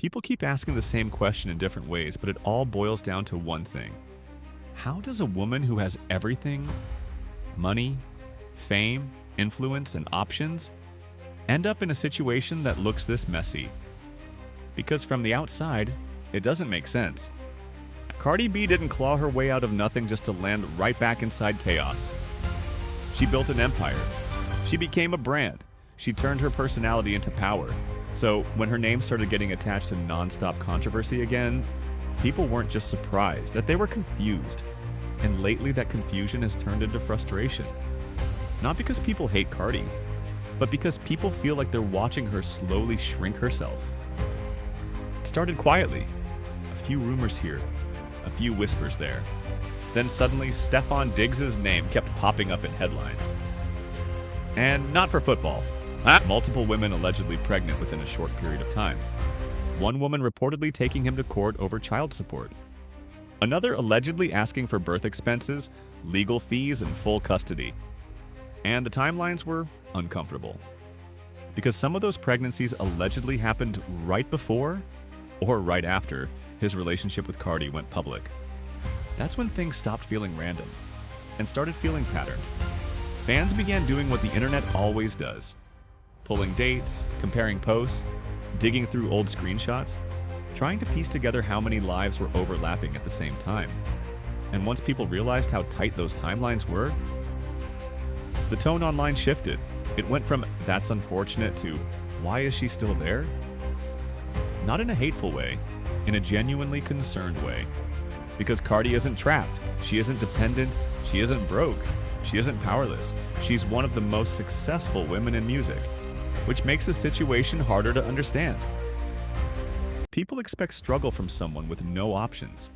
People keep asking the same question in different ways, but it all boils down to one thing. How does a woman who has everything, money, fame, influence, and options, end up in a situation that looks this messy? Because from the outside, it doesn't make sense. Cardi B didn't claw her way out of nothing just to land right back inside chaos. She built an empire. She became a brand. She turned her personality into power. So when her name started getting attached to non-stop controversy again, people weren't just surprised, that they were confused. And lately that confusion has turned into frustration. Not because people hate Cardi, but because people feel like they're watching her slowly shrink herself. It started quietly. A few rumors here, a few whispers there. Then suddenly, Stefon Diggs' name kept popping up in headlines. And not for football. Multiple women allegedly pregnant within a short period of time. One woman reportedly taking him to court over child support. Another allegedly asking for birth expenses, legal fees, and full custody. And the timelines were uncomfortable. Because some of those pregnancies allegedly happened right before or right after his relationship with Cardi went public. That's when things stopped feeling random and started feeling patterned. Fans began doing what the internet always does. Pulling dates, comparing posts, digging through old screenshots, trying to piece together how many lives were overlapping at the same time. And once people realized how tight those timelines were, the tone online shifted. It went from "that's unfortunate" to "why is she still there?" Not in a hateful way, in a genuinely concerned way. Because Cardi isn't trapped, she isn't dependent, she isn't broke, she isn't powerless. She's one of the most successful women in music, which makes the situation harder to understand. People expect struggle from someone with no options.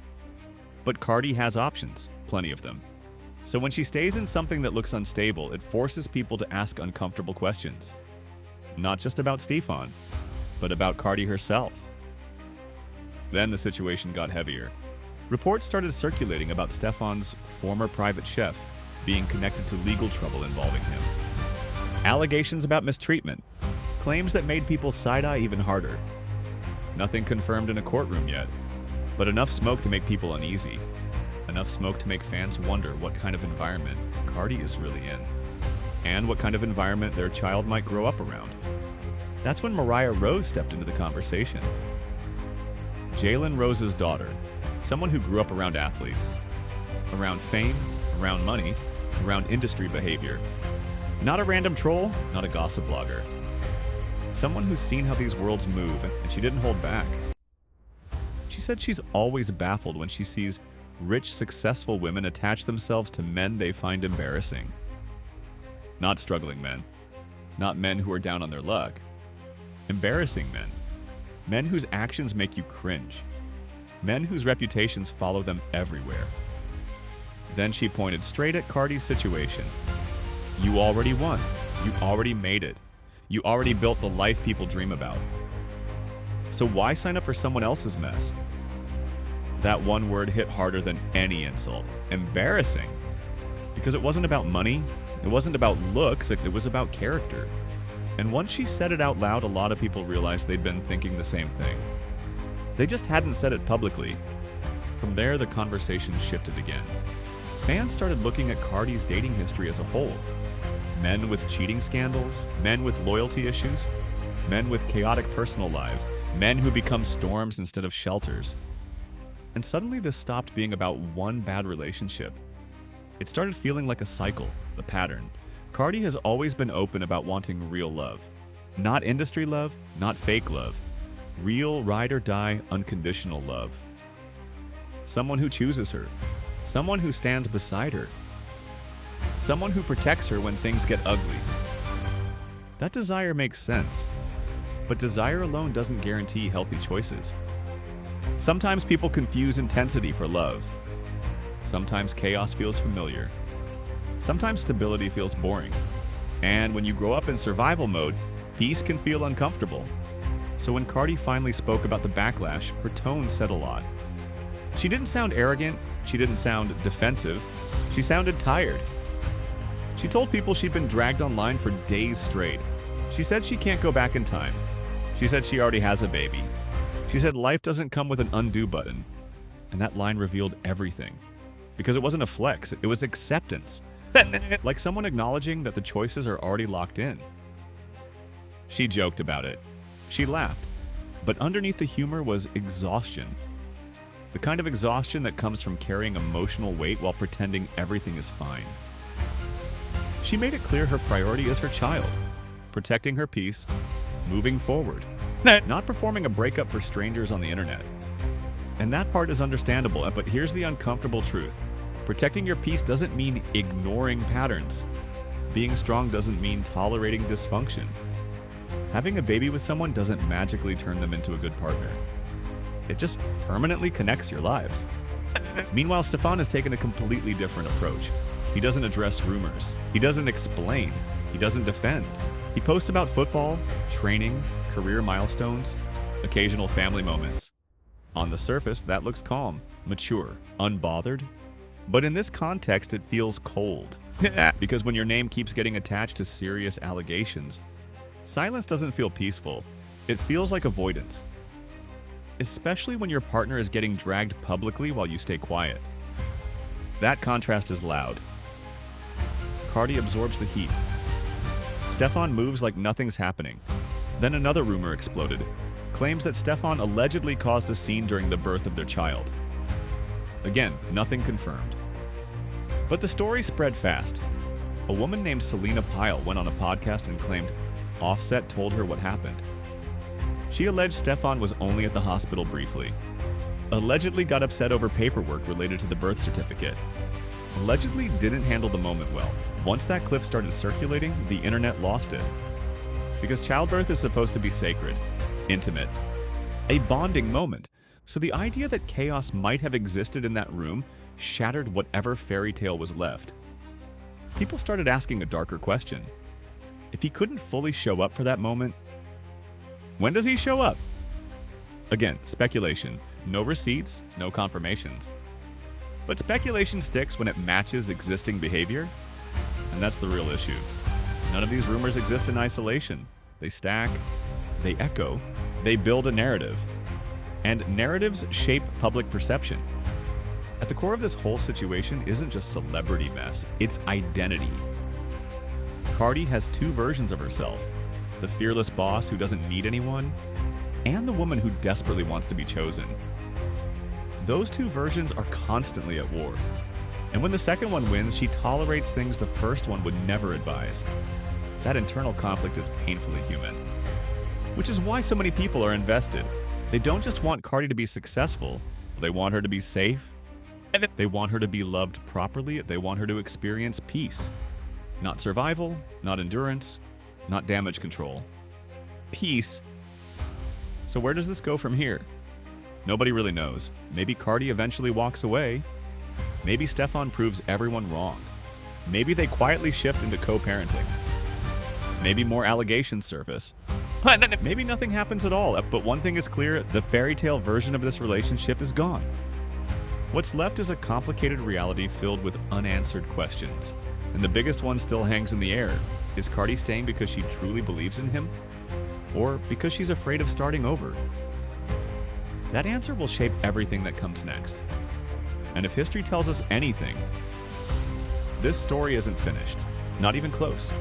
But Cardi has options, plenty of them. So when she stays in something that looks unstable, it forces people to ask uncomfortable questions. Not just about Stefon, but about Cardi herself. Then the situation got heavier. Reports started circulating about Stefon's former private chef being connected to legal trouble involving him. Allegations about mistreatment, claims that made people side-eye even harder. Nothing confirmed in a courtroom yet, but enough smoke to make people uneasy. Enough smoke to make fans wonder what kind of environment Cardi is really in, and what kind of environment their child might grow up around. That's when Mariah Rose stepped into the conversation. Jalen Rose's daughter, someone who grew up around athletes, around fame, around money, around industry behavior. Not a random troll, not a gossip blogger. Someone who's seen how these worlds move, and she didn't hold back. She said she's always baffled when she sees rich, successful women attach themselves to men they find embarrassing. Not struggling men. Not men who are down on their luck. Embarrassing men. Men whose actions make you cringe. Men whose reputations follow them everywhere. Then she pointed straight at Cardi's situation. You already won. You already made it. You already built the life people dream about. So why sign up for someone else's mess? That one word hit harder than any insult. Embarrassing. Because it wasn't about money. It wasn't about looks. It was about character. And once she said it out loud, a lot of people realized they'd been thinking the same thing. They just hadn't said it publicly. From there, the conversation shifted again. Fans started looking at Cardi's dating history as a whole. Men with cheating scandals, men with loyalty issues, men with chaotic personal lives, men who become storms instead of shelters. And suddenly this stopped being about one bad relationship. It started feeling like a cycle, a pattern. Cardi has always been open about wanting real love. Not industry love, not fake love. Real, ride or die, unconditional love. Someone who chooses her. Someone who stands beside her. Someone who protects her when things get ugly. That desire makes sense. But desire alone doesn't guarantee healthy choices. Sometimes people confuse intensity for love. Sometimes chaos feels familiar. Sometimes stability feels boring. And when you grow up in survival mode, peace can feel uncomfortable. So when Cardi finally spoke about the backlash, her tone said a lot. She didn't sound arrogant, she didn't sound defensive, she sounded tired. She told people she'd been dragged online for days straight. She said she can't go back in time. She said she already has a baby. She said life doesn't come with an undo button, and that line revealed everything. Because it wasn't a flex, it was acceptance. Like someone acknowledging that the choices are already locked in. She joked about it. She laughed. But underneath the humor was exhaustion. The kind of exhaustion that comes from carrying emotional weight while pretending everything is fine. She made it clear her priority is her child, protecting her peace, moving forward, not performing a breakup for strangers on the internet. And that part is understandable, but here's the uncomfortable truth. Protecting your peace doesn't mean ignoring patterns. Being strong doesn't mean tolerating dysfunction. Having a baby with someone doesn't magically turn them into a good partner. It just permanently connects your lives. Meanwhile, Stefan has taken a completely different approach. He doesn't address rumors. He doesn't explain. He doesn't defend. He posts about football, training, career milestones, occasional family moments. On the surface, that looks calm, mature, unbothered. But in this context, it feels cold. Because when your name keeps getting attached to serious allegations, silence doesn't feel peaceful. It feels like avoidance. Especially when your partner is getting dragged publicly while you stay quiet. That contrast is loud. Cardi absorbs the heat. Stefan moves like nothing's happening. Then another rumor exploded. Claims that Stefan allegedly caused a scene during the birth of their child. Again, nothing confirmed. But the story spread fast. A woman named Selena Pyle went on a podcast and claimed Offset told her what happened. She alleged Stefan was only at the hospital briefly. Allegedly got upset over paperwork related to the birth certificate. Allegedly didn't handle the moment well. Once that clip started circulating, the internet lost it. Because childbirth is supposed to be sacred, intimate, a bonding moment. So the idea that chaos might have existed in that room shattered whatever fairy tale was left. People started asking a darker question. If he couldn't fully show up for that moment, when does he show up? Again, speculation. No receipts, no confirmations. But speculation sticks when it matches existing behavior, and that's the real issue. None of these rumors exist in isolation. They stack, they echo, they build a narrative. And narratives shape public perception. At the core of this whole situation isn't just celebrity mess, it's identity. Cardi has two versions of herself: the fearless boss who doesn't need anyone, and the woman who desperately wants to be chosen. Those two versions are constantly at war. And when the second one wins, she tolerates things the first one would never advise. That internal conflict is painfully human. Which is why so many people are invested. They don't just want Cardi to be successful, they want her to be safe. They want her to be loved properly. They want her to experience peace. Not survival, not endurance, not damage control. Peace. So where does this go from here? Nobody really knows. Maybe Cardi eventually walks away. Maybe Stefan proves everyone wrong. Maybe they quietly shift into co-parenting. Maybe more allegations surface. Maybe nothing happens at all, but one thing is clear, the fairy tale version of this relationship is gone. What's left is a complicated reality filled with unanswered questions. And the biggest one still hangs in the air. Is Cardi staying because she truly believes in him? Or because she's afraid of starting over? That answer will shape everything that comes next. And if history tells us anything, this story isn't finished. Not even close.